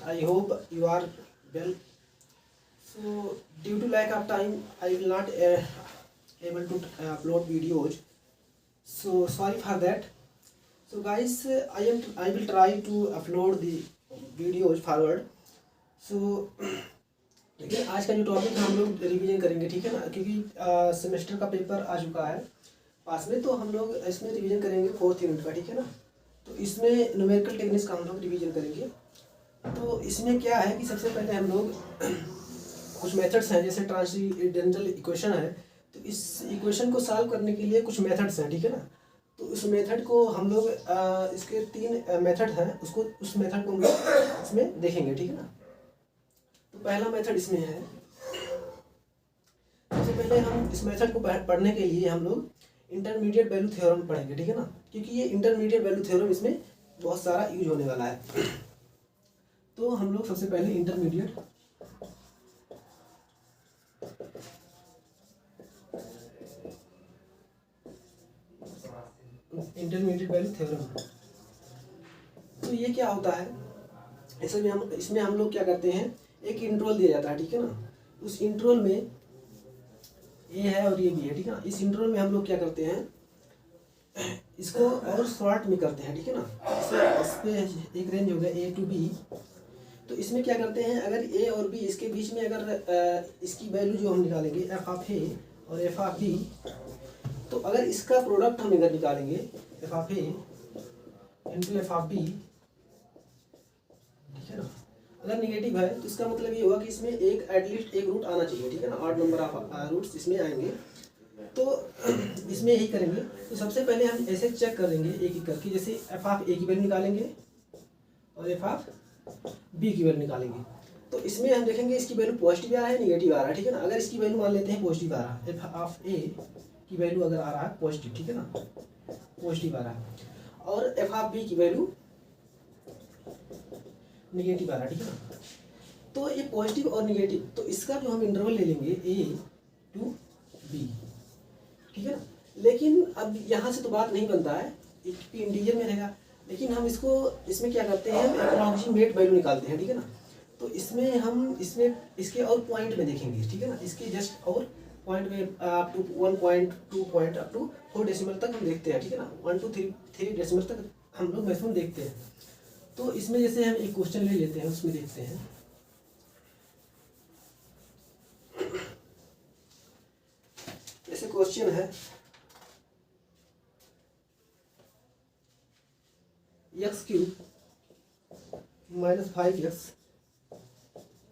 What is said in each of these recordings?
I hope you are well. So due to lack of time, I will not able to upload videos. So sorry for that. So guys, I will try to upload the videos forward. So लेकिन आज का जो topic हम लोग revision करेंगे, ठीक है ना, क्योंकि सेमेस्टर का पेपर आ चुका है पास में, तो हम लोग इसमें रिवीजन करेंगे 4th यूनिट का, ठीक है ना। तो इसमें न्यूमेरिकल टेक्निक्स का हम लोग रिवीजन करेंगे। तो इसमें क्या है कि सबसे पहले हम लोग कुछ मेथड्स हैं, जैसे ट्रांसेंडेंटल इक्वेशन है, तो इस इक्वेशन को सॉल्व करने के लिए कुछ मेथड्स हैं, ठीक है ना। तो उस मेथड को हम लोग इसके 3 मेथड हैं, उस मेथड को हम लोग इसमें देखेंगे, ठीक है ना। तो पहला मेथड इसमें है। सबसे पहले हम इस मेथड को पढ़ने के लिए हम लोग इंटरमीडिएट वैल्यू थ्योरम पढ़ेंगे, ठीक है ना, क्योंकि ये इंटरमीडिएट वैल्यू थ्योरम इसमें बहुत सारा यूज होने वाला है। तो हम लोग सबसे पहले इंटरमीडिएट वैल्यू थ्योरम, तो ये क्या होता है, इसमें हम लोग क्या करते हैं, एक इंटरवल दिया जाता है, ठीक है ना। उस इंटरवल में ये है और ये भी है, ठीक है ना। इस इंटरवल में हम लोग क्या करते हैं, इसको और शॉर्ट में करते हैं, ठीक है ना। इस पे एक रेंज हो गया A to B। तो इसमें क्या करते हैं, अगर A और B इसके बीच में अगर इसकी वैल्यू जो हम निकालेंगे f ऑफ A और f ऑफ B, तो अगर इसका प्रोडक्ट हम इधर निकालेंगे f of A into f of B, ठीक है ना, अगर निगेटिव है तो इसका मतलब ये होगा कि इसमें एटलीस्ट एक रूट आना चाहिए, ठीक है ना। ऑड नंबर ऑफ रूट्स इसमें आएंगे। तो इसमें यही करेंगे। तो सबसे पहले हम ऐसे चेक करेंगे एक एक करके, जैसे एफ ऑफ ए की वैल्यू निकालेंगे और एफ ऑफ बी की वैल्यू निकालेंगे। तो इसमें हम देखेंगे इसकी वैल्यू पॉजिटिव आ रहा है, निगेटिव आ रहा है, ठीक है ना। अगर इसकी वैल्यू मान लेते हैं पॉजिटिव आ रहा है, एफ ऑफ ए की वैल्यू अगर आ रहा है पॉजिटिव, ठीक है ना, पॉजिटिव आ रहा है, और एफ ऑफ बी की वैल्यू निगेटिव आ रहा है, ठीक है ना। तो ये पॉजिटिव और निगेटिव, तो इसका जो हम इंटरवल ले लेंगे A to B, ठीक है ना। लेकिन अब यहाँ से तो बात नहीं बनता है, इंटीजर में रहेगा, लेकिन हम इसमें क्या करते हैं, अप्रॉक्सीमेट वैल्यू निकालते हैं, ठीक है ना। तो इसमें इसके और पॉइंट में देखेंगे, ठीक है ना, इसके जस्ट और पॉइंट में up to 1.2 point up to 4 decimal तक हम देखते हैं, ठीक है ना। 1 to 3 डेसिमल तक हम लोग मैक्सिमम देखते हैं। तो इसमें जैसे हम एक क्वेश्चन ले लेते हैं, उसमें देखते हैं, जैसे क्वेश्चन है x क्यूब -5x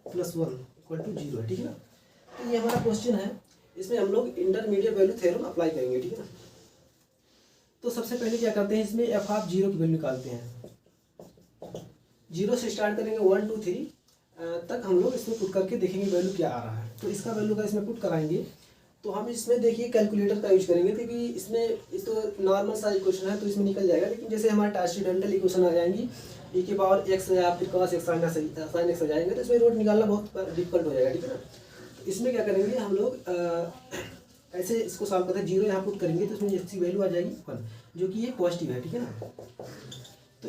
+ 1 = 0 है, ठीक है ना। तो ये हमारा क्वेश्चन है, इसमें हम लोग इंटरमीडिएट वैल्यू थ्योरम अप्लाई करेंगे, ठीक है ना। तो सबसे पहले क्या करते हैं, इसमें एफ ऑफ 0 की वैल्यू निकालते हैं। 0 से स्टार्ट करेंगे 1 to 3 तक हम लोग इसमें पुट करके देखेंगे वैल्यू क्या आ रहा है। तो इसका वैल्यू का इसमें पुट कराएंगे, तो हम इसमें देखिए कैलकुलेटर का यूज करेंगे, क्योंकि इस तो नॉर्मल सा इक्वेशन है तो इसमें निकल जाएगा। लेकिन जैसे हमारे ट्रांसेंडेंटल इक्वेशन आ जाएंगी, e की पावर x या फिर cos x sin x आ जाएंगे, तो इसमें रूट निकालना बहुत डिफिकल्ट हो जाएगा, ठीक है ना। तो इसमें क्या करेंगे हम लोग, ऐसे इसको सॉल्व करते हैं, 0 यहाँ पुट करेंगे तो इसमें इसकी वैल्यू आ जाएगी 1, जो कि ये पॉजिटिव है, ठीक है ना। तो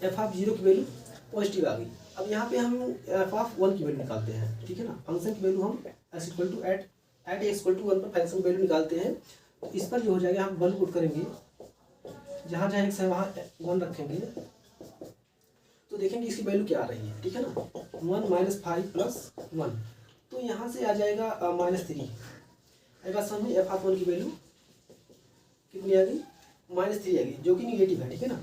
एफ ऑफ 0 की वैल्यू पॉजिटिव आ गई। अब यहाँ पे हम एफ ऑफ 1 की वैल्यू निकालते हैं, ठीक है ना। फंक्शन की वैल्यू हम s equal to at x equal to 1 पर फंक्शन की वैल्यू निकालते हैं। तो इस पर जो हो जाएगा हम 1 पुट करेंगे, जहाँ जहाँ एक्स है वहाँ 1 रखेंगे, तो देखेंगे इसकी वैल्यू क्या आ रही है, ठीक है ना। 1 - 5 + 1, तो यहाँ से आ जाएगा -3। एक बात समझिए, एफ ऑफ 1 की वैल्यू कितनी आ गई, -3 आ गई, जो कि निगेटिव है, ठीक है ना।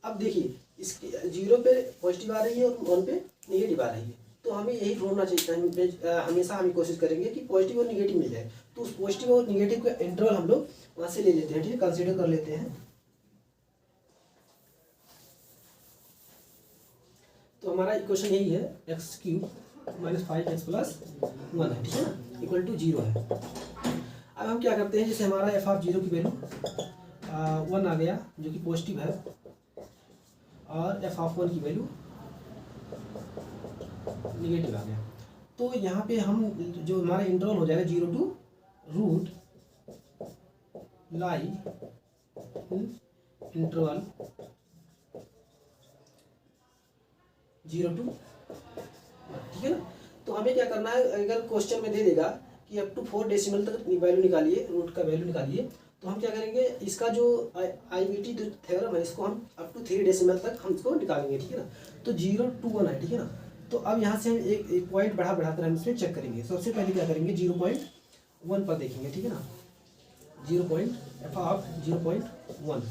अब देखिए इसकी 0 पे पॉजिटिव आ रही है और 1 पे निगेटिव आ रही है, तो हमें यही ढूंढना चाहिए, हमेशा हम कोशिश करेंगे कि पॉजिटिव और निगेटिव मिल जाए। तो उस पॉजिटिव और निगेटिव का इंटरवल हम लोग वहाँ से ले लेते हैं, ठीक है, कंसीडर कर लेते हैं। तो हमारा इक्वेशन यही है, x क्यूब -5x + 1 है, ठीक है ना, इक्वल टू 0 है। अब हम क्या करते हैं, जैसे हमारा एफ ऑफ 0 की वैल्यू 1 आ गया, जो कि पॉजिटिव है, और एफ ऑफ 1 की वैल्यू निगेटिव आ गया। तो यहाँ पे हम जो हमारा इंटरवल हो जाएगा 0 to root lie interval 0 to ठीक है ना। तो हमें क्या करना है, अगर क्वेश्चन में दे देगा कि अप टू 4 डेसिमल तक वैल्यू निकालिए, रूट का वैल्यू निकालिए, तो हम क्या करेंगे, इसका जो IVT थ्योरम है इसको हम अप टू 3 डेसिमल तक हम इसको निकालेंगे, ठीक है ना। तो 0 to 1 है, ठीक है ना। तो अब यहाँ से हम एक पॉइंट बढ़ाकर हम इसमें चेक करेंगे। सबसे पहले क्या करेंगे, 0.1 पर देखेंगे, ठीक है ना। 0.1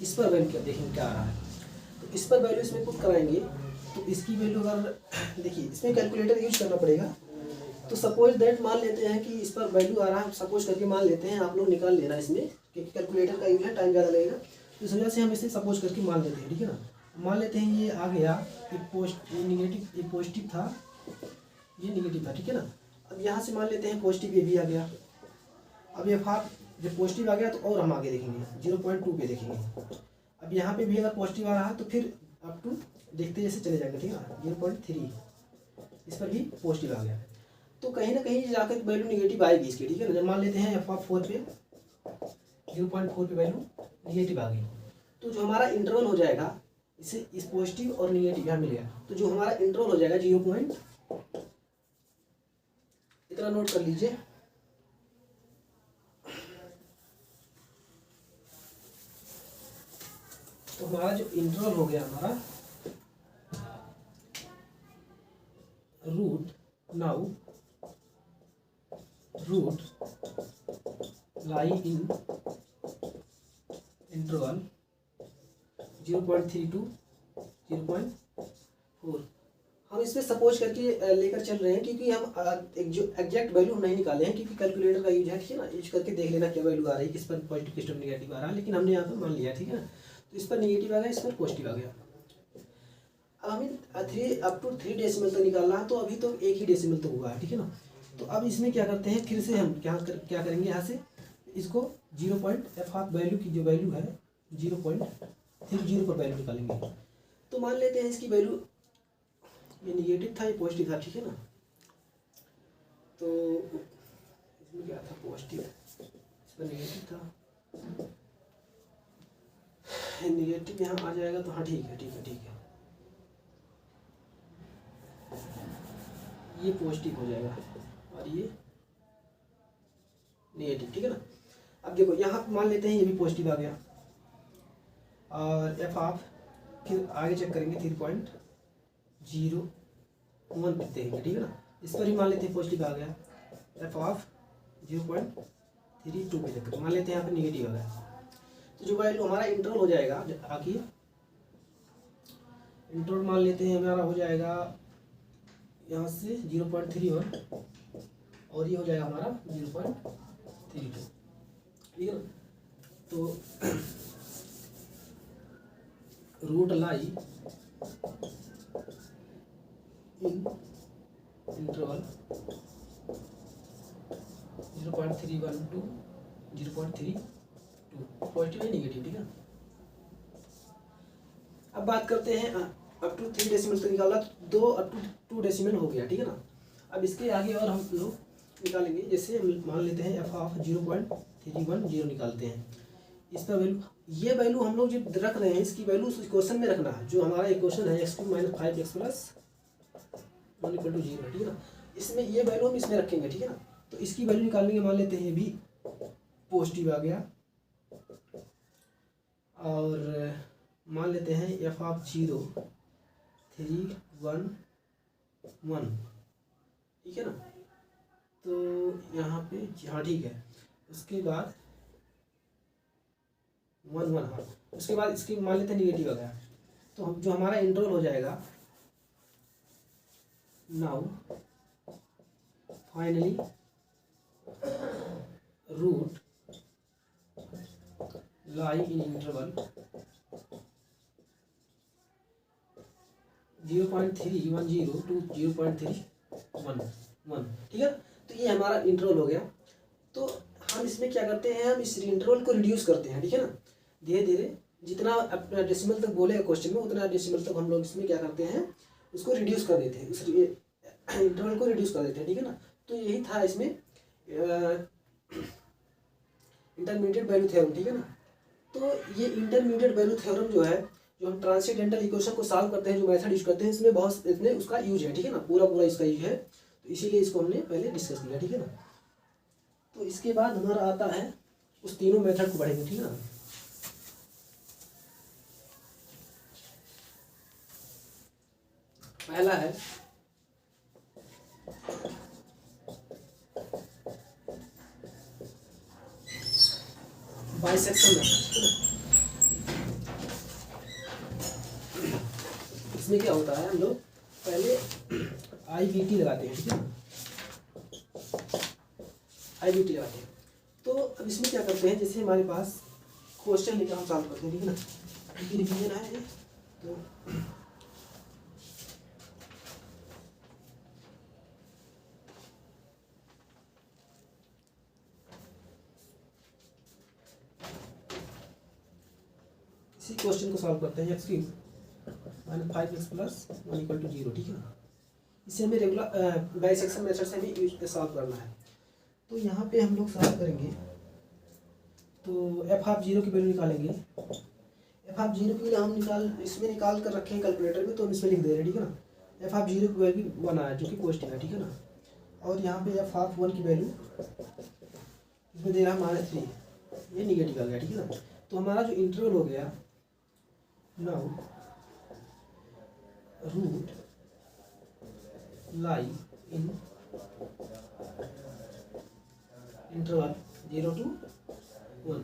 इस पर वैल्यू क्या देखेंगे क्या आ रहा है। तो इस पर वैल्यू इसमें पुट कराएंगे, तो इसकी वैल्यू अगर देखिए इसमें कैलकुलेटर यूज करना पड़ेगा। तो सपोज दैट मान लेते हैं कि इस पर वैल्यू आ रहा है, सपोज करके मान लेते हैं, आप लोग निकाल लेना इसमें, क्योंकि कैलकुलेटर का यूज है, टाइम ज़्यादा लगेगा। तो इस वजह से हम इसे सपोज करके मान लेते हैं, ठीक है ना। मान लेते हैं ये आ गया, ये नेगेटिव, ये पॉजिटिव था, ये नेगेटिव था, ठीक है ना। अब यहाँ से मान लेते हैं पॉजिटिव ये भी आ गया। अब ये फार जब पॉजिटिव आ गया तो और हम आगे देखेंगे 0.2 पे देखेंगे। अब यहाँ पे भी अगर पॉजिटिव आ रहा है तो फिर अप टू देखते जैसे चले जाएंगे, ठीक है ना। 0.3 इस पर भी पॉजिटिव आ गया, तो कहीं ना कहीं जाकर वैल्यू निगेटिव आएगी इसकी, ठीक है ना। जब मान लेते हैं f4 पे 0.4 पे वैल्यू निगेटिव आ गई, तो जो हमारा इंटरवल हो जाएगा, इसे इस पॉजिटिव और निगेटिव यहाँ मिल गया, तो जो हमारा इंटरवल हो जाएगा 0. इतना नोट कर लीजिए, तो हमारा जो इंटरवल हो गया हमारा root lie in interval 0.3 to 0.4। हम इसमें सपोज करके लेकर चल रहे हैं, क्योंकि हम एक जो एग्जैक्ट वैल्यू हम नहीं निकाले हैं, क्योंकि कैलकुलेटर का यूज है, ठीक है ना। यूज करके देख लेना क्या वैल्यू आ रही है, किस पर पॉजिटिव किस पर निगेटिव आ रहा है, लेकिन हमने यहाँ पर मान लिया, ठीक है ना। तो इस पर निगेटिव आ गया, इस पर पॉजिटिव आ गया। अब हमें 3 अप टू 3 डेसिमल तक निकालना है, तो अभी तो एक ही डेसिमल तक हुआ है, ठीक है ना। तो अब इसमें क्या करते हैं, फिर से हम क्या करेंगे, यहाँ से इसको 0.f वैल्यू की जो वैल्यू है 0.30 पर वैल्यू निकालेंगे। तो मान लेते हैं इसकी वैल्यू, ये निगेटिव था, ये पॉजिटिव था, ठीक है ना। तो इसमें क्या था, पॉजिटिव, इस पर निगेटिव था, निगेटिव यहाँ आ जाएगा, तो हाँ ठीक है, ये पॉजिटिव हो जाएगा और ये नेगेटिव, ठीक है ना। अब देखो यहाँ मान लेते हैं ये भी पॉजिटिव आ गया, और एफ ऑफ फिर आगे चेक करेंगे 3.01 पे देखेंगे, ठीक है ना। इस पर ही मान लेते हैं पॉजिटिव आ गया, एफ ऑफ 0.32 पे चेक करें, मान लेते हैं यहाँ पे निगेटिव आ गया। तो जो वैल्यू हमारा इंटरवल हो जाएगा, आगे इंटरवल मान लेते हैं हमारा हो जाएगा यहाँ से 0.31 और ये हो जाएगा हमारा 0.32, ठीक है ना। तो root lie in interval 0.31 to 0.32, positive है निगेटिव, ठीक है। अब बात करते हैं अप टू 3 डेसिमल तक निकाला, तो 2 अप टू 2 डेसिमल हो गया, ठीक है ना। अब इसके आगे और हम लोग निकालेंगे, जैसे मान लेते हैं एफ ऑफ 0.310 निकालते हैं। इस पर वैल्यू, ये वैल्यू हम लोग जो रख रहे हैं, इसकी वैल्यू उस इक्वेशन में रखना है, जो हमारा इक्वेशन है x³ - 5x + 1 = 0, ठीक है ना। इसमें ये वैल्यू हम इसमें रखेंगे, ठीक है ना। तो इसकी वैल्यू निकालने के, मान लेते हैं ये भी पॉजिटिव आ गया, और मान लेते हैं एफ ऑफ 0.311, ठीक है ना। तो यहाँ पे हाँ ठीक है, उसके बाद 1 हाँ, उसके बाद इसकी मान लेते हैं निगेटिव आ गया, तो हम जो हमारा इंटरवल हो जाएगा, now finally root lie in interval 0.310 to 0.311, ठीक है। तो ये हमारा इंटरवल हो गया। तो हम इसमें क्या करते हैं, हम इस इंटरवल को रिड्यूस करते हैं, ठीक है ना। धीरे धीरे जितना अपना डेसिमल तक बोलेगा क्वेश्चन में, उतना डेसिमल तक हम लोग इसमें क्या करते हैं, उसको रिड्यूस कर देते हैं, उस इंटरवल को रिड्यूस कर देते हैं, ठीक है ना। तो यही था इसमें इंटरमीडिएट वैल्यू थ्योरम, ठीक है ना। तो ये इंटरमीडिएट वैल्यू थ्योरम जो है जो हम ट्रांसेंडेंटल इक्वेशन को सॉल्व करते हैं, जो मेथड यूज करते हैं, इसमें उसका यूज है, ठीक है ना, पूरा इसका यूज है। तो इसीलिए इसको हमने पहले डिस्कस किया, ठीक है ना। तो इसके बाद हमारा आता है, उस तीनों मेथड को पढ़ेंगे, ठीक है ना। पहला है बाइसेक्शन मेथड। इसमें क्या होता है, हम लोग पहले IBT लगाते हैं, ठीक है ना, IBT लगाते हैं। तो अब इसमें क्या करते हैं, जैसे हमारे पास क्वेश्चन लेकर हम सॉल्व करते हैं, ठीक है ना, रिवीजन है ये। तो इसी क्वेश्चन को सॉल्व करते हैं, x³ -5x + 1 = 0, ठीक है ना। इसे हमें रेगुलर बाइसेक्शन मेथड से भी सॉल्व करना है। तो यहाँ पे हम लोग सॉल्व करेंगे, तो f(0) की वैल्यू निकालेंगे। f(0) की वैल्यू हम इसमें निकाल कर रखे हैं कैलकुलेटर में, तो हम इसमें लिख दे रहे हैं, ठीक है ना। f(0) की वैल्यू 1 आया, जो कि पॉजिटिव है, ठीक है ना। और यहाँ पे f(1) की वैल्यू इसमें दे रहा है -3, ये निगेटिव आ गया, ठीक है ना। तो हमारा जो इंटरवल हो गया, now root lie in interval 0 to 1।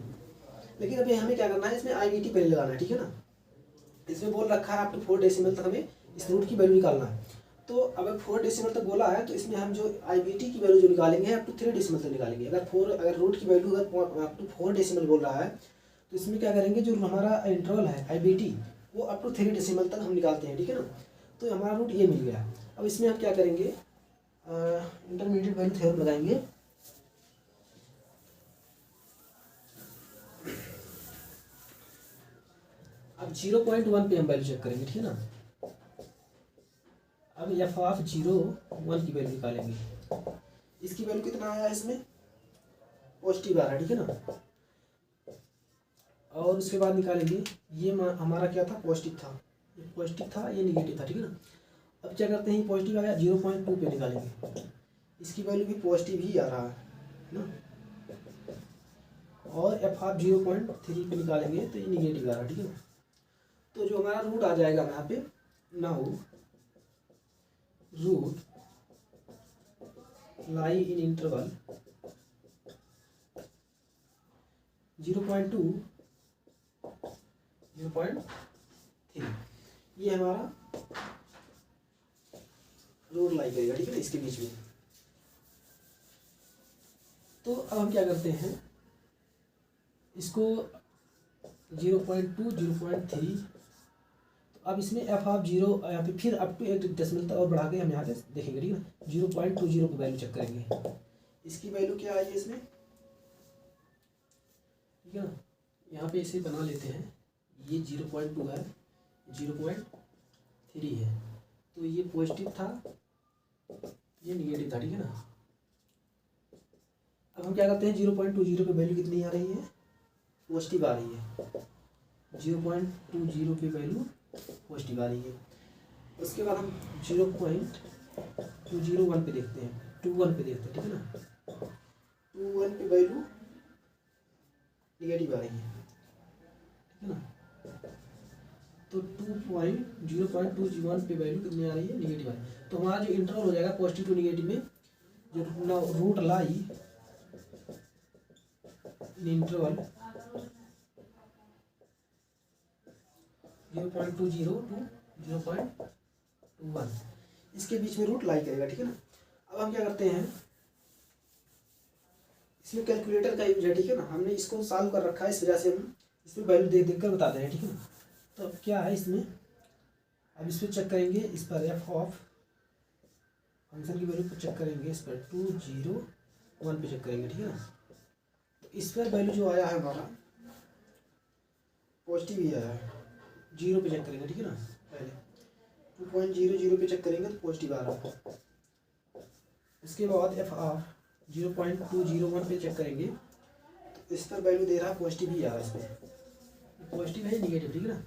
लेकिन अभी हमें क्या करना है, इसमें IBT पहले लगाना है, ठीक है ना। इसमें बोल रखा है अप टू 4 डेसिमल तक हमें इस रूट की वैल्यू निकालना है। तो अगर 4 डेसिमल तक बोला है, तो इसमें हम जो IBT की वैल्यू जो निकालेंगे अप टू 3 डेसिमल तक निकालेंगे। अगर रूट की वैल्यू अगर अप टू 4 डेसिमल बोल रहा है, तो इसमें क्या करेंगे, जो हमारा इंटरवल है IBT वो अप टू 3 डेसिमल तक हम निकालते हैं, ठीक है ना। तो हमारा रूट ये मिल गया। अब इसमें हम क्या करेंगे, इंटरमीडिएट वैल्यू थ्योरम लगाएंगे। अब 0.1 पे हम वैल्यू चेक करेंगे, ठीक है ना। अब f(0) 1 की वैल्यू निकालेंगे। इसकी वैल्यू कितना आया, इसमें पॉजिटिव आ रहा है, ठीक है ना। और उसके बाद निकालेंगे, ये हमारा क्या था, पॉजिटिव था, ये पॉजिटिव था, ये निगेटिव था, ठीक है ना। अब क्या करते हैं, पॉजिटिव आ गया, 0.2 पे निकालेंगे। इसकी वैल्यू भी पॉजिटिव ही आ रहा है ना। और f(0.3) पे निकालेंगे, तो ये निगेटिव आ रहा है, ठीक है ना। तो जो हमारा रूट आ जाएगा यहाँ पे, now root lie in interval 0.2 0.3, ये हमारा रूट लाई करेगा, ठीक है ना, इसके बीच में। तो अब हम क्या करते हैं, इसको 0.2 0.3, तो अब इसमें f(0) यहाँ पे फिर अप टू 1 डेसिमल तक और बढ़ा के हम यहाँ पे देखेंगे, ठीक है ना। 0.20 को वैल्यू चेक करेंगे, इसकी वैल्यू क्या आई है इसमें, ठीक है ना। यहाँ पे इसे बना लेते हैं, ये 0.2 है, 0.3 है, तो ये पॉजिटिव था, ये निगेटिव था, ठीक है ना। अब हम क्या करते हैं, 0.20 पे वैल्यू कितनी आ रही है, पॉजिटिव आ रही है। 0.20 की वैल्यू पॉजिटिव आ रही है। उसके बाद हम 0.201 पे देखते हैं, 21 पे देखते हैं, ठीक है ना। 21 पे वैल्यू निगेटिव आ रही है, ठीक है ना। तो 0.21 पे वैल्यू कितनी आ रही है, निगेटिव आ रही है। तो हमारा जो इंटरवल हो जाएगा पॉजिटिव टू निगेटिव में, जो रूट लाई इंटरवल 0.20 to 0.21, इसके बीच में रूट लाई करेगा, ठीक है ना। अब हम क्या करते हैं, इसमें कैलकुलेटर का यूज है, ठीक है ना। हमने इसको सॉल्व कर रखा है, इस वजह से हम इसमें वैल्यू देख कर बताते हैं, ठीक है ना। तो अब क्या है इसमें, अब इस पर चेक करेंगे, इस पर f(ऑफ) फंक्शन की वैल्यू को चेक करेंगे, इस पर 201 पे चेक करेंगे, ठीक है ना। तो इस पर वैल्यू जो आया है हमारा पॉजिटिव ही आया है, 0 पे चेक करेंगे, ठीक है ना। पहले 2.00 पे चेक करेंगे तो पॉजिटिव आ रहा है। इसके बाद f(ऑफ) 0.201 पे चेक करेंगे, तो इस पर वैल्यू दे रहा है पॉजिटिव ही आ रहा है, इसमें पॉजिटिव है निगेटिव, ठीक है ना।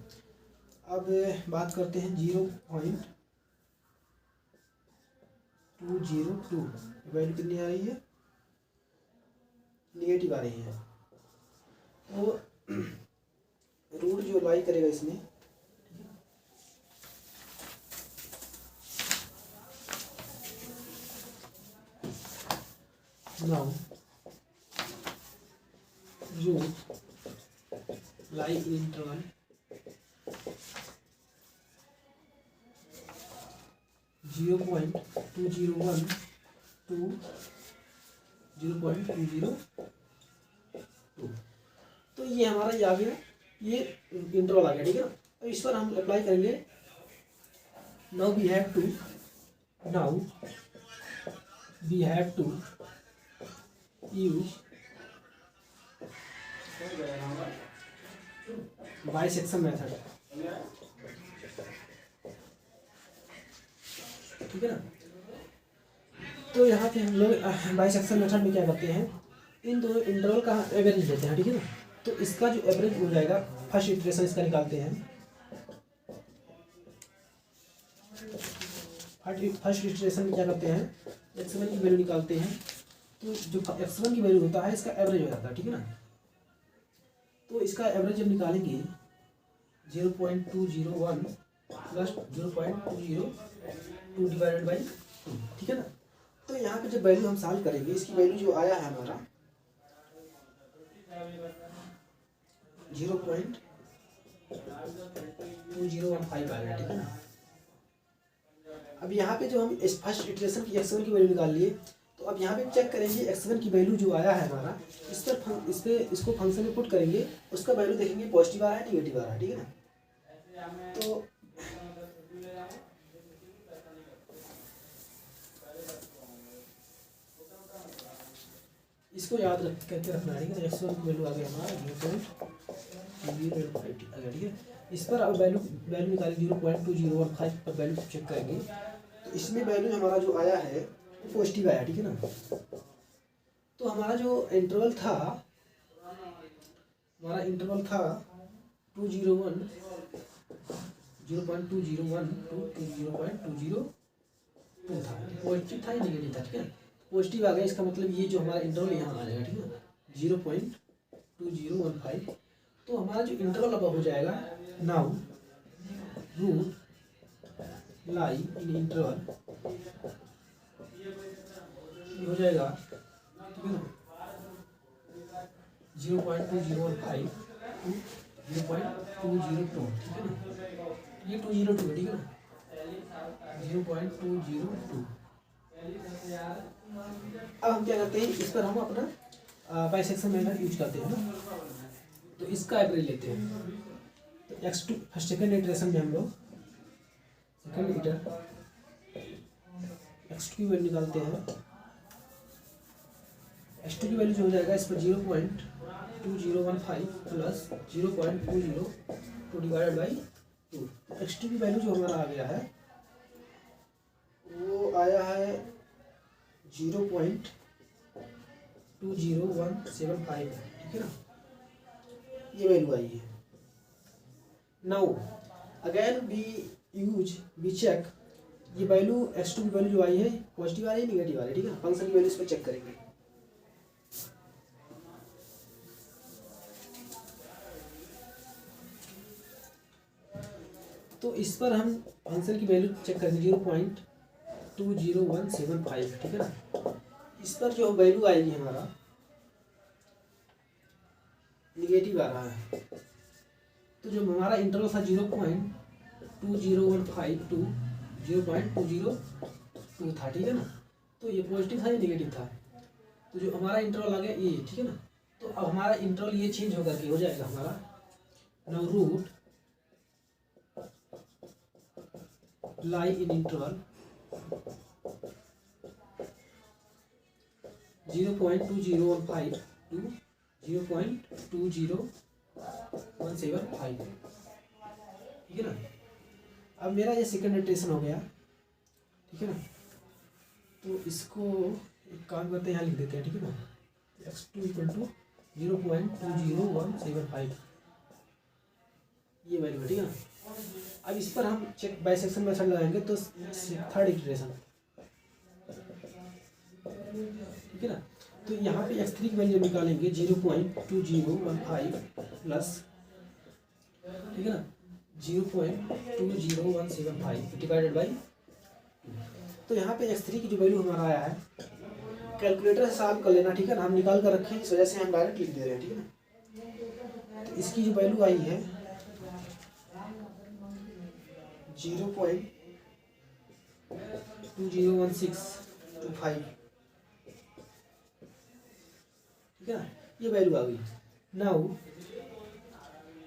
अब बात करते हैं 0.202 वैल्यू कितनी आ रही है, निगेटिव आ रही है। तो रूट जो लाई करेगा इसमें, now root lie in interval 0.201 to 0.202। तो ये हमारा ये आ गया, ये इंटरवल आ गया, ठीक है ना। तो इस पर हम अप्लाई करेंगे। Now we have to use bisection method, ठीक है ना। तो यहाँ पे हम लोग बाइसेक्शन मेथड में क्या करते हैं, इन दोनों इंटरवल का एवरेज लेते हैं, ठीक है ना। तो इसका जो एवरेज हो जाएगा, फर्स्ट इटरेशन इसका निकालते हैं। फर्स्ट इटरेशन में क्या करते हैं, x1 की वैल्यू निकालते हैं। तो जो x1 की वैल्यू होता है इसका एवरेज हो जाता है, ठीक है ना। तो इसका एवरेज जब निकालेंगे 0.201 प्लस 0.202 डिवाइडेड बाई 2, ठीक है ना। तो यहाँ पे जब वैल्यू हम सॉल्व करेंगे, इसकी वैल्यू जो आया है हमारा 0.2015 आया, ठीक है ना। अब यहाँ पे जो हम फर्स्ट इटरेशन की x1 की वैल्यू निकाल लिए, तो अब यहाँ पे चेक करेंगे x1 की वैल्यू जो आया है हमारा, इसको फंक्शन में पुट करेंगे, उसका वैल्यू देखेंगे पॉजिटिव आ रहा है निगेटिव आ रहा है, ठीक है ना। तो इसको याद करके रखना है, ठीक है। x1 की वैल्यू आ गई हमारा 0.005 आ गया, ठीक है। इस पर अब वैल्यू निकालेंगे 0.2015 पर वैल्यू चेक करेंगे। तो इसमें वैल्यू हमारा जो आया है वो पॉजिटिव आया, ठीक है ना। तो हमारा जो इंटरवल था 0.201 to 0.202 था, पॉजिटिव था या निगेटिव था, ठीक है। पॉजिटिव आ गया, इसका मतलब ये जो हमारा इंटरवल यहाँ आ जाएगा, ठीक है, 0.2015। तो हमारा जो इंटरवल अब हो जाएगा, now root lie in interval हो जाएगा, ठीक है ना, 0.2015 to 0.202, ठीक है ना। ये 202 है, ठीक है ना, 0.202। अब हम क्या करते हैं, इस पर हम अपना बाइसेक्शन मेथड यूज करते हैं ना। तो इसका एवरेज लेते हैं। तो x2 सेकेंड इटरेशन में हम लोग x2 की वैल्यू निकालते हैं। x2 की वैल्यू जो हो जाएगा इस पर 0.2015 प्लस 0.202 डिवाइडेड बाई 2। x2 की वैल्यू जो हमारा आ गया है वो आया है 0.20175, ठीक है ना, ये वैल्यू आई है। नाउ अगेन वी चेक, ये वैल्यू x2 की वैल्यू जो आई है पॉजिटिव आ रही है निगेटिव आ रही है, ठीक है। फंक्शन की वैल्यू इस पर चेक करेंगे। तो इस पर हम फंक्शन की वैल्यू चेक करेंगे 0.20175, ठीक है ना। इस पर जो वैल्यू आएगी हमारा निगेटिव आ रहा है। तो जो हमारा इंटरवल था 0.2015 to 0.202 था, ठीक है ना। तो ये पॉजिटिव था या निगेटिव था। तो जो हमारा इंटरवल आ गया ये, ठीक है ना। तो अब हमारा इंटरवल ये चेंज होकर के हो जाएगा हमारा now root lie in interval 0.2015 to 0.20175, ठीक है ना। अब मेरा ये सेकेंड इटरेशन हो गया, ठीक है ना। तो इसको एक काम करते हैं, यहाँ लिख देते हैं, ठीक है ना। x2 इक्वल टू 0.20175 ये वैल्यू है, ठीक है ना। अब इस पर हम चेक बाइसेक्शन मेथड लगाएंगे तो थर्ड इटरेशन, ठीक है ना। तो यहाँ पे x3 की वैल्यू निकालेंगे 0.2015 प्लस, ठीक है ना, 0.20175 डिवाइडेड बाई। तो यहाँ पे x3 की जो वैल्यू हमारा आया है, कैलकुलेटर से सॉल्व कर लेना, ठीक है ना, हम निकाल कर रखे हैं, इस वजह से हम डायरेक्ट लिख दे रहे हैं, ठीक है ना। तो इसकी जो वैल्यू आई है 0.201625, ठीक है ना, ये वैल्यू आ गई। Now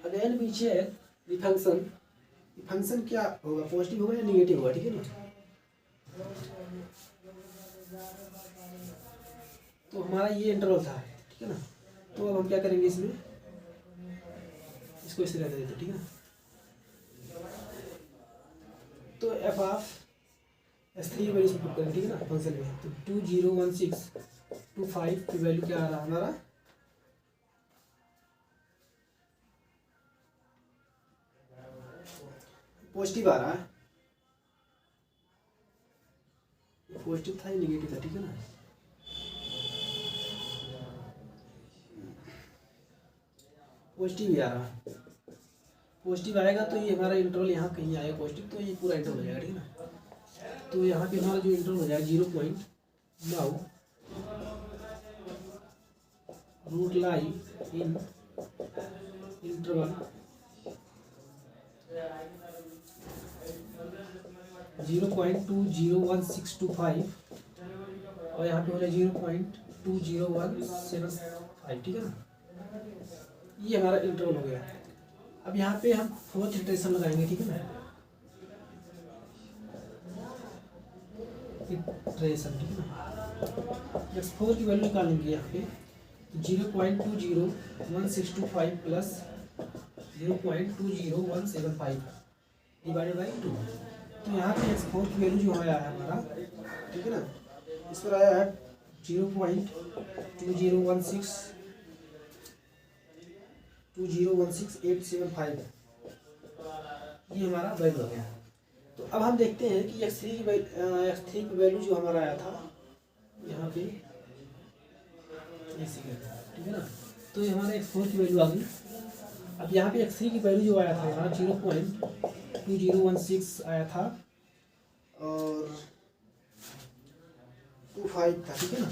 again we check the function, function क्या होगा, पॉजिटिव होगा या निगेटिव होगा, ठीक है ना। तो हमारा ये इंटरवल था, ठीक है ना। तो अब हम क्या करेंगे, इसमें इसको इसे रहने देते, ठीक है ना। तो एफ ऑफ S3 की वैल्यू पुट करेंगे, ठीक है ना, फंक्शन में। तो 20162 की वैल्यू क्या आ रहा है हमारा, पॉजिटिव आ रहा है, पॉजिटिव था या निगेटिव था, ठीक है ना। पॉजिटिव ही आ रहा है, पॉजिटिव आएगा तो ये हमारा इंटरवल यहाँ कहीं आएगा पॉजिटिव, तो ये पूरा इंटरवल हो जाएगा, ठीक है ना। तो यहाँ पे हमारा जो इंटरवल हो जाएगा 0.9 रूट लाई इन इंटरवल 0.20165 और यहाँ पे हो जाए 0.20175, ठीक है ना। ये हमारा इंटरवल हो गया। अब यहाँ पे हम फोर्थ इटरेशन लगाएंगे, ठीक है ना, इटरेशन, ठीक है ना। x4 की वैल्यू निकालेंगे यहाँ पे 0.20165 प्लस 0.20175 डिवाइडेड बाई 2। तो यहाँ पे x4 की वैल्यू जो आया है हमारा, ठीक है ना, इस पर आया है 0.2016875, ये हमारा वैल्यू आ गया। तो अब हम देखते हैं कि x3 की वैल्यू जो हमारा आया था यहाँ पे, ठीक है ना। तो ये हमारा x4 की वैल्यू आ गई। अब यहाँ पे x3 की वैल्यू जो आया था हमारा 0.2016 आया था और 25 था, ठीक है ना।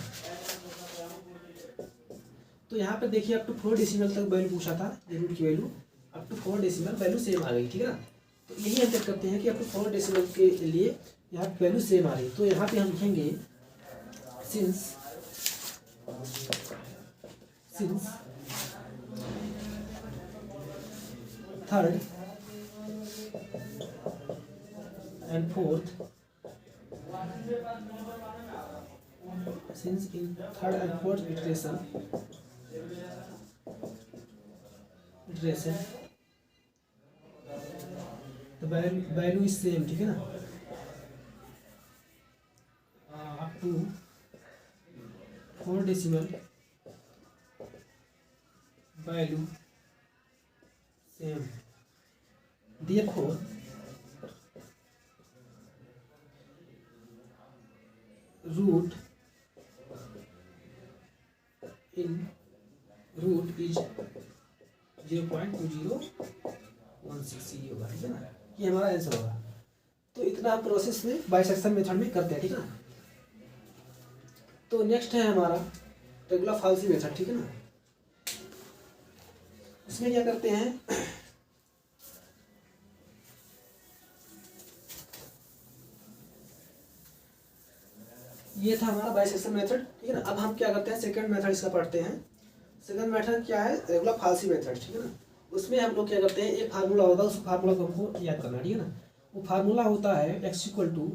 तो यहाँ पे देखिए अप टू 4 डेसिमल तक वैल्यू पूछा था, रूट की value up to 4 decimal value same आ गई, ठीक है ना। तो यही हम चेक करते हैं कि अप टू 4 डेसिमल के लिए यहाँ वैल्यू सेम आ रही। तो यहाँ पे हम लिखेंगे since third and fourth, since in third and fourth iteration the value is same, ठीक है ना, up to 4 decimal value same, therefore root in root is 0.2016 होगा, ठीक है ना। ये हमारा आंसर होगा। तो इतना हम प्रोसेस में बाइसेक्शन मेथड में करते हैं, ठीक है ना। तो नेक्स्ट है हमारा रेगुलर फाल्सी मेथड, ठीक है ना। इसमें क्या करते हैं, ये था हमारा बाइसेक्शन मेथड, ठीक है ना। अब हम क्या करते हैं, सेकंड मेथड इसका पढ़ते हैं। सेकंड मेथड क्या है, रेगुलर फाल्सी मेथड, ठीक है ना। उसमें हम लोग क्या करते हैं, एक फार्मूला होता है, उस फार्मूला को हमको याद करना, ठीक है ना। वो फार्मूला होता है x इक्वल टू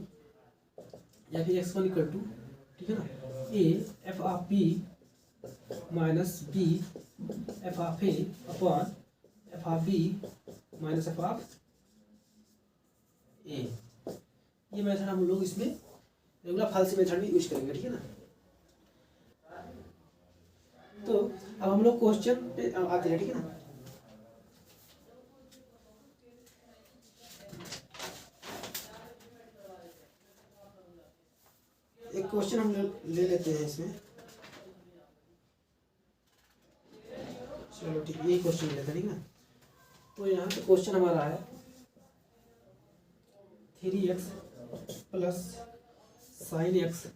या फिर x1 इक्वल टू, ठीक है ना, a F of b minus b F of a upon F of b minus F of a। ये मेथड हम लोग इसमें रेगुलर फाल्सी मेथड में यूज करेंगे, ठीक है ना। तो अब हम लोग क्वेश्चन पे आते हैं, ठीक है ना। एक क्वेश्चन हम ले लेते हैं इसमें। चलो ठीक, यही क्वेश्चन ले लेते हैं, ठीक है। तो यहाँ पे क्वेश्चन हमारा है 3x plus sine x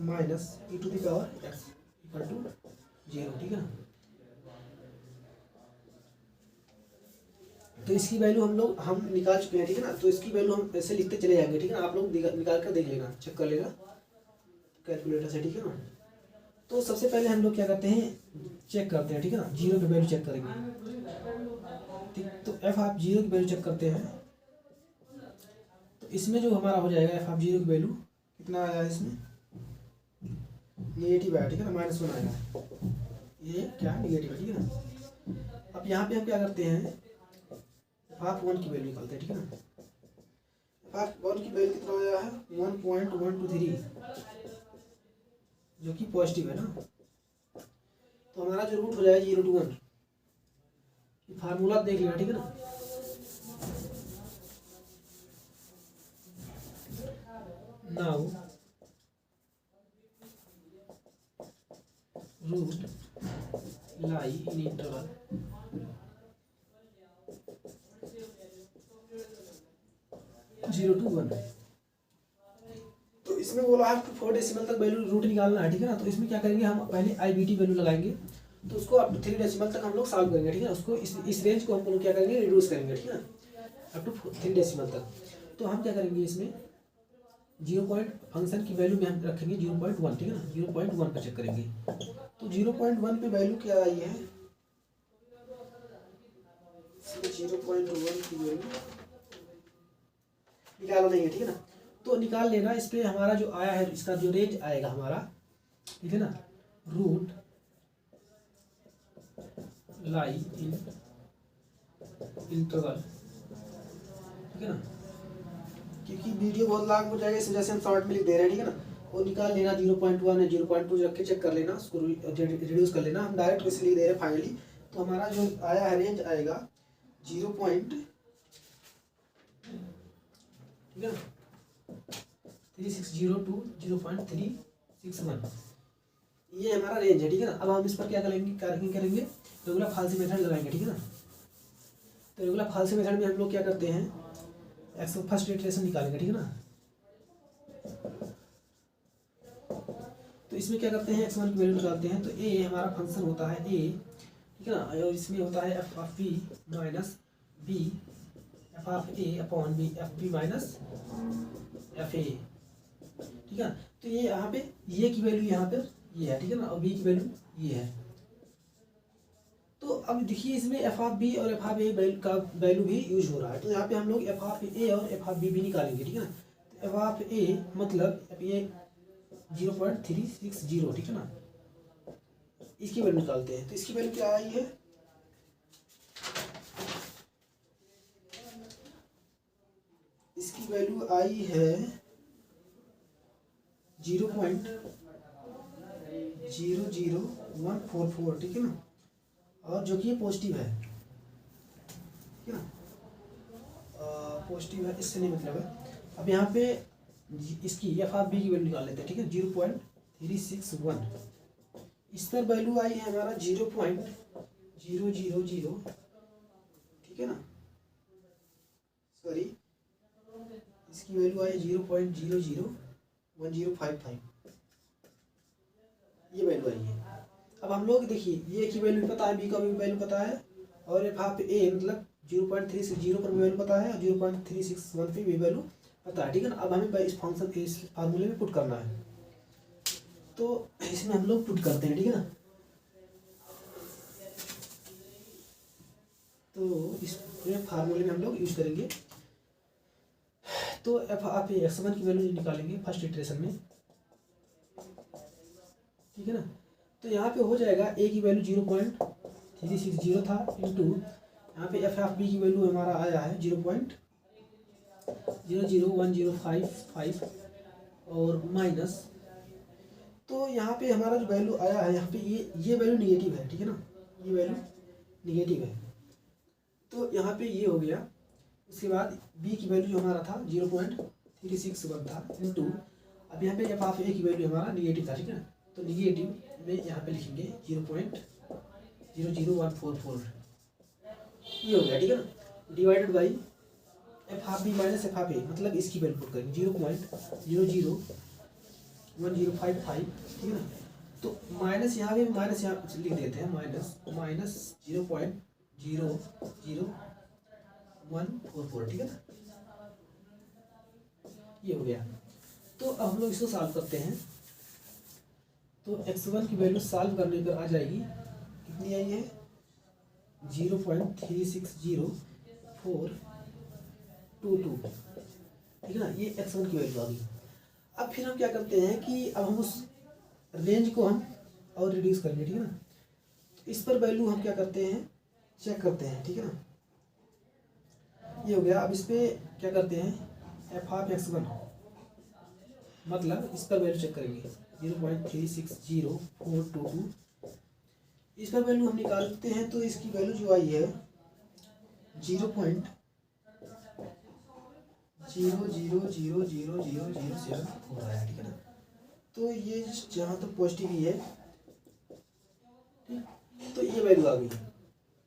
minus e to the power x equal to 0, ठीक है ना। तो इसकी वैल्यू हम निकाल चुके हैं, ठीक है ना। तो इसकी वैल्यू हम ऐसे लिखते चले जाएंगे, ठीक है ना। आप लोग निकाल कर देख लेना, चेक कर लेना कैलकुलेटर से, ठीक है ना। तो सबसे पहले हम लोग क्या करते हैं, चेक करते हैं, ठीक है ना। जीरो की वैल्यू चेक करेंगे, ठीक। तो एफ आप जीरो की वैल्यू चेक करते हैं। तो इसमें जो हमारा हो जाएगा एफ आप जीरो की वैल्यू कितना आया है, इसमें नेगेटिव आया, ठीक है ना, -1 आएगा। ये क्या नेगेटिव है, ठीक है ना। अब यहाँ पे हम क्या करते हैं, एफ आप 1 की वैल्यू निकालते हैं, ठीक है ना। एफ आप 1 की वैल्यू कितना आया है 1.123, जो कि पॉजिटिव है ना। तो हमारा जो रूट हो जाएगा 0 to 1, फार्मूला देख लेना, ठीक है ना। Now root lie in interval zero to 1। तो इसमें बोला है 4 डेसिमल तक वैल्यू रूट निकालना है, ठीक है ना। तो इसमें क्या करेंगे, हम पहले IBT वैल्यू लगाएंगे। तो उसको अप टू 3 डेसिमल तक हम लोग सॉल्व करेंगे, ठीक है ना। उसको इस रेंज को हम लोग क्या करेंगे, रिड्यूस करेंगे, ठीक है ना, अप टू 3 डेसिमल तक। तो हम क्या करेंगे, इसमें 0 फंक्शन की वैल्यू में हम रखेंगे 0.1, ठीक है ना। 0.1 पर चेक करेंगे। तो 0.1 पे वैल्यू क्या आई है, 0.1 की वैल्यू निकालना नहीं है, ठीक है ना। तो निकाल लेना। इस पे हमारा जो आया है, इसका जो रेंज आएगा हमारा, ठीक है ना, रूट लाई इन इंटरवल, ठीक है ना। क्योंकि वीडियो बहुत लॉन्ग हो जाएगा, इस वजह से हम शॉर्ट में लिख दे रहे हैं, ठीक है ना। और निकाल लेना 0.1 है, 0.2 रख के चेक कर लेना, उसको रिड्यूस कर लेना। हम डायरेक्ट इसलिए लिख दे रहे हैं फाइनली। तो हमारा जो आया है रेंज आएगा 0.3602 0.361, ये हमारा रेंज है, ठीक है ना। अब हम इस पर क्या करेंगे रेगुलर फाल्सी मेथड लगाएंगे, ठीक है ना। तो रेगुलर फाल्सी मेथड में हम लोग क्या करते हैं, एक्स फर्स्ट इटरेशन निकालेंगे, ठीक है ना। तो इसमें क्या करते हैं, x1 की वैल्यू निकालते हैं। तो a हमारा फंक्शन होता है a, ठीक है ना। और इसमें होता है f of b minus b f of a upon b f b minus f a, ठीक है। तो ये यहाँ पे ये की वैल्यू यहाँ पे ये है, ठीक है ना, और b की वैल्यू ये है। तो अब देखिए इसमें एफ ऑफ बी और एफ ऑफ ए का वैल्यू भी यूज हो रहा है। तो यहाँ पे हम लोग एफ ऑफ ए और एफ ऑफ बी भी निकालेंगे, ठीक है ना। तो एफ ऑफ ए मतलब ये 0.360, ठीक है ना, इसकी वैल्यू निकालते हैं। तो इसकी वैल्यू क्या आई है, इसकी वैल्यू आई है 0.00144, ठीक है ना, और जो कि ये पॉजिटिव है, ठीक है ना, पॉजिटिव है, इससे नहीं मतलब है। अब यहाँ पे इसकी एफ ऑफ बी की वैल्यू निकाल लेते हैं, ठीक है, 0.361। इस पर वैल्यू आई है हमारा 0.000, ठीक है ना, सॉरी, इसकी वैल्यू आई 0.001055, ये वैल्यू आई है। अब हम लोग देखिए ये की वैल्यू पता है, बी का भी वैल्यू पता है, और एफ ऑफ ए मतलब 0.360 पर वैल्यू पता है, और 0.361 पे भी वैल्यू पता है, ठीक है ना। अब हमें इस फंक्शन इस फार्मूले में पुट करना है। तो इसमें हम लोग पुट करते हैं, ठीक है ना। तो इस फार्मूले में हम लोग यूज करेंगे। तो एफ ऑफ ए x1 की वैल्यू निकालेंगे फर्स्ट इटरेशन में, ठीक है ना। तो यहाँ पे हो जाएगा a की वैल्यू 0.360 था, इंटू यहाँ पे एफ ऑफ बी की वैल्यू हमारा आया है 0.001055 और माइनस। तो यहाँ पे हमारा जो वैल्यू आया है, यहाँ पे ये वैल्यू निगेटिव है, ठीक है ना, ये वैल्यू निगेटिव है। तो यहाँ पे ये हो गया। उसके बाद b की वैल्यू जो हमारा था 0.361 था, इंटू अब यहाँ पे एफ ऑफ ए की वैल्यू हमारा निगेटिव था, ठीक है ना, तो निगेटिव में यहाँ पे लिखेंगे 0.00144, ये हो गया, ठीक है ना, divided by F of B minus F of A, मतलब इसकी वैल्यू पुट करेंगे 0.001055, ठीक है ना, तो माइनस यहाँ भी माइनस यहाँ लिख देते हैं, माइनस 0.00144, ठीक है ना, ये हो गया। तो अब हम लोग इसको सॉल्व करते हैं, तो x1 की वैल्यू सॉल्व करने पर आ जाएगी, कितनी आई है 0.360422, ठीक है ना, ये x1 की वैल्यू आ गई। अब फिर हम क्या करते हैं कि अब हम उस रेंज को हम और रिड्यूस करेंगे, ठीक है ना, इस पर वैल्यू हम क्या करते हैं, चेक करते हैं, ठीक है ना, ये हो गया। अब इस पर क्या करते हैं, एफ ऑफ x1, मतलब इस पर वैल्यू चेक करेंगे 0.360422, इस पर वैल्यू हम निकालते हैं, तो इसकी वैल्यू जो आई है 0.00000007 आया, ठीक है ना, तो ये जहाँ तक पॉजिटिव ही है, ठीक, तो ये वैल्यू आ गई।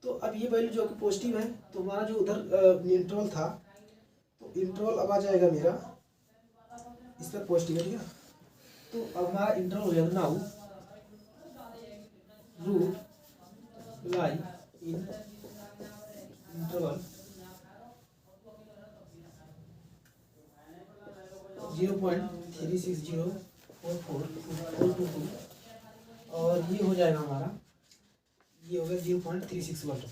तो अब ये वैल्यू जो कि पॉजिटिव है, तो हमारा जो उधर इंटरवल था, तो इंटरवल अब आ जाएगा मेरा इस पर पॉजिटिव है, ठीक है, तो अब हमारा इंटरवल हो जाएगा now root lie in interval 0.36044422, और ये हो जाएगा हमारा, ये हो गया 0.361,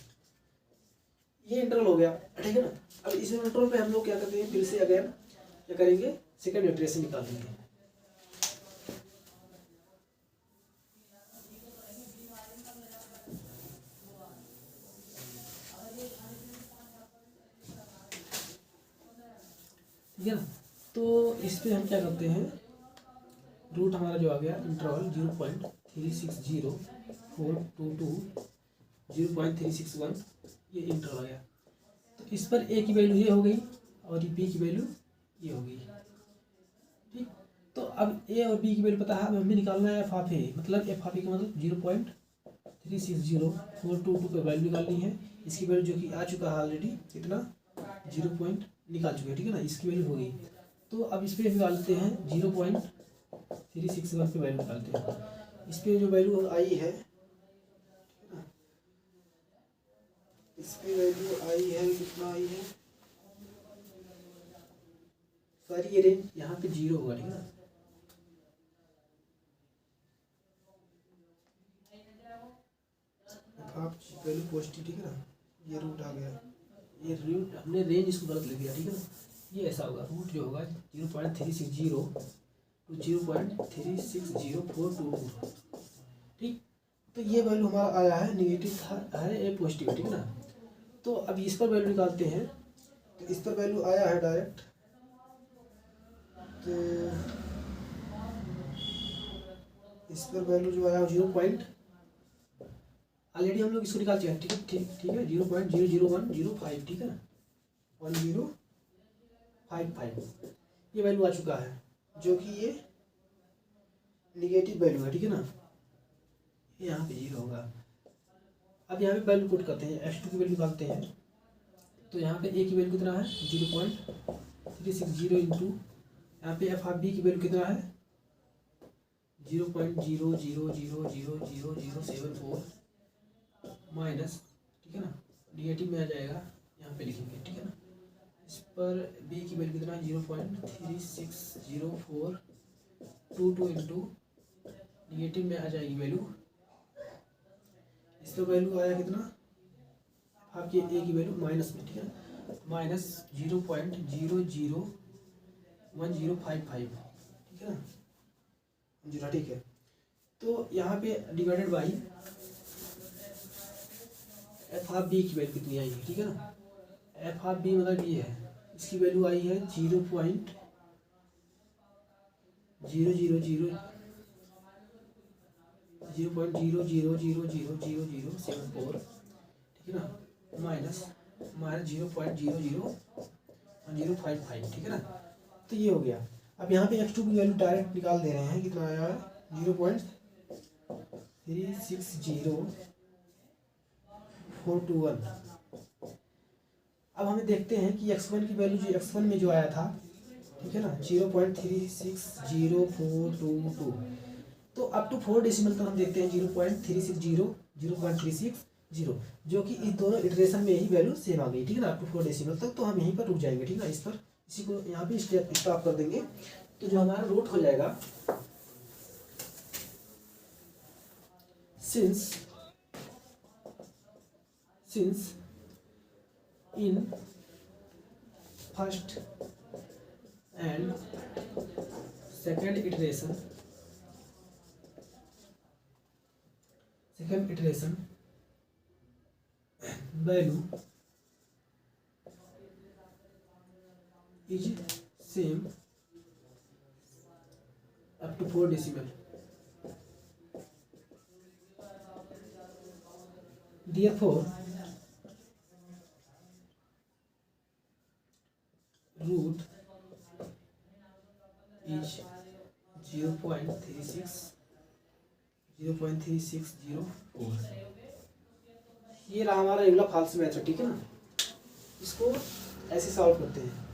ये इंटरवल हो गया, ठीक है ना। अब इस इंटरवल पे हम लोग क्या करते हैं, फिर से अगेन क्या करेंगे, सेकंड इटरेशन निकाल देंगे। ठीक है ना, तो इस पे हम क्या करते हैं, रूट हमारा जो आ गया इंटरवल 0.360422 0.361, ये इंटरवल आ गया। तो इस पर ए की वैल्यू ये हो गई और बी की वैल्यू ये हो गई, ठीक। तो अब ए और बी की वैल्यू पता है, अब हमें निकालना है एफ ऑफ ए, मतलब एफ ऑफ ए का मतलब 0.360422 का वैल्यू निकालनी है। इसकी वैल्यू जो कि आ चुका है ऑलरेडी, कितना 0 निकाल चुके हैं, ठीक है ना, इसकी वैल्यू हो गई। तो अब इस पर निकालते हैं 0.361 पे वैल्यू निकालते हैं, इस पर जो वैल्यू आई है, इस पे वैल्यू आई है, कितना आई है, सॉरी ये रेंज यहाँ पे 0 होगा, ठीक है ना, आप वैल्यू पॉजिटिव, ठीक है ना, ये रूट आ गया, ये रूट हमने रेंज इसको गलत लिख दिया, ठीक है ना, ये ऐसा होगा, रूट जो होगा 0.360 to 0.3600422, ठीक। तो ये वैल्यू हमारा आया है, निगेटिव है, ये पॉजिटिव है, ठीक है ना। तो अब इस पर वैल्यू निकालते हैं, तो इस पर वैल्यू आया है डायरेक्ट, तो इस पर वैल्यू जो आया 0. ऑलरेडी हम लोग इसको निकाल चुके हैं, ठीक है, ठीक है 0.00105, ठीक है ना, 1055, ये वैल्यू आ चुका है, जो कि ये निगेटिव वैल्यू है, ठीक है ना, यहाँ पे 0 होगा। अब यहाँ पे वैल्यू पुट करते हैं, x2 की वैल्यू निकालते हैं, तो यहाँ पे a की वैल्यू कितना है 0.360 इंटू यहाँ पे एफ ऑफ बी की वैल्यू कितना है 0.00000074 माइनस, ठीक है ना, निगेटिव में आ जाएगा, यहाँ पे लिखेंगे, ठीक है ना। इस पर बी की वैल्यू कितना है 0.3600422 इंटू निगेटिव में आ जाएगी वैल्यू, इस पर वैल्यू आया कितना आपकी ए की वैल्यू माइनस में, ठीक है, माइनस 0.001055, ठीक है ना, 0, ठीक है। तो यहाँ पे divided by F of b की वैल्यू कितनी आई है, ठीक है ना, एफ ऑफ बी मतलब ये है, इसकी वैल्यू आई है 0.00000074, ठीक है ना, माइनस 0.00105, ठीक है ना। तो ये हो गया। अब यहाँ पे x2 की वैल्यू डायरेक्ट निकाल दे रहे हैं, कितना आया है 0.360421। अब हमें देखते हैं कि x1 की वैल्यू जो x1 में जो आया था, ठीक है ना, 0.360422। तो अप टू 4 डेसिमल तक हम देखते हैं 0.360 0.360, जो कि इस दोनों इटरेशन में ही वैल्यू सेम आ गई, ठीक है ना, अप टू 4 डेसिमल तक। तो हम यहीं पर रुक जाएंगे, ठीक है ना, इस पर इसी को यहाँ पे स्टॉप कर देंगे। तो जो हमारा रूट हो जाएगा, since in first and second iteration value is same up to 4 decimal. Therefore, root is 0.3604। ये रहा हमारा रेगुलर फाल्स मेथड, ठीक है ना। इसको ऐसे सॉल्व करते हैं।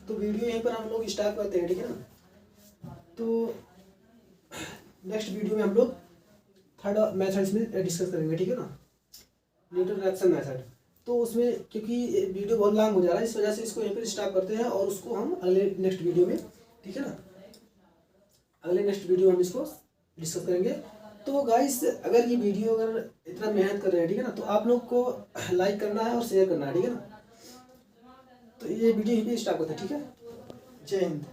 तो वीडियो यहीं पर हम लोग स्टार्ट करते हैं, ठीक है ना। तो नेक्स्ट वीडियो में हम लोग थर्ड मेथड्स में डिस्कस करेंगे, ठीक है ना, न्यूटन रिएक्शन मेथड। तो उसमें क्योंकि वीडियो बहुत लॉन्ग हो जा रहा है, इस वजह से इसको यहीं पर स्टॉप करते हैं और उसको हम अगले नेक्स्ट वीडियो में, ठीक है ना, अगले नेक्स्ट वीडियो हम इसको डिस्कस करेंगे। तो गाइस, अगर ये वीडियो अगर इतना मेहनत कर रहे हैं, ठीक है ना, तो आप लोग को लाइक करना है और शेयर करना है, ठीक है ना। तो ये वीडियो यहीं पर स्टॉप करते हैं, ठीक है। जय हिंद।